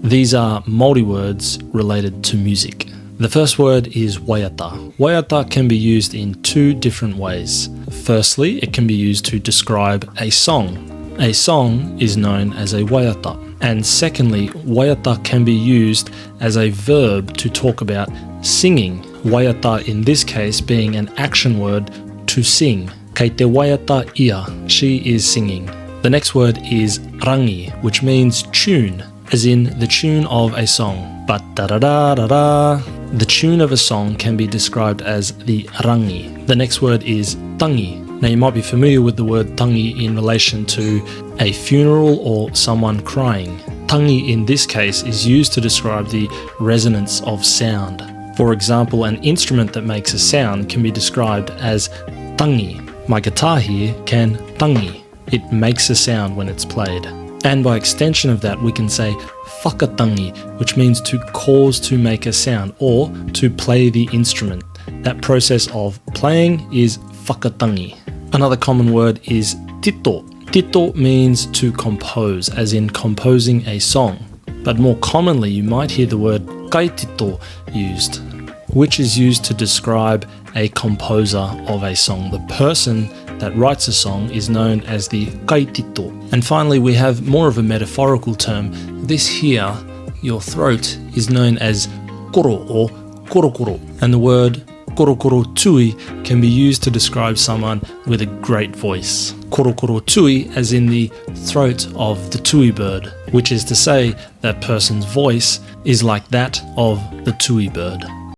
These are Māori words related to music. The first word is waiata. Waiata can be used in two different ways. Firstly, it can be used to describe a song. A song is known as a waiata. And secondly, waiata can be used as a verb to talk about singing. Waiata in this case being an action word to sing. Kei te waiata ia, she is singing. The next word is rangi, which means tune, as in the tune of a song. But da-da-da-da-da. The tune of a song can be described as the rangi. The next word is tangi. Now you might be familiar with the word tangi in relation to a funeral or someone crying. Tangi in this case is used to describe the resonance of sound. For example, an instrument that makes a sound can be described as tangi. My guitar here can tangi. It makes a sound when it's played. And by extension of that, we can say whakatangi, which means to cause to make a sound or to play the instrument. That process of playing is whakatangi. Another common word is tito. Tito means to compose, as in composing a song. But more commonly, you might hear the word kaitito used, which is used to describe a composer of a song. The person that writes a song is known as the kaitito. And finally, we have more of a metaphorical term. This here, your throat, is known as koro or korokoro. And the word korokoro tui can be used to describe someone with a great voice. Korokoro tui as in the throat of the tui bird, which is to say that person's voice is like that of the tui bird.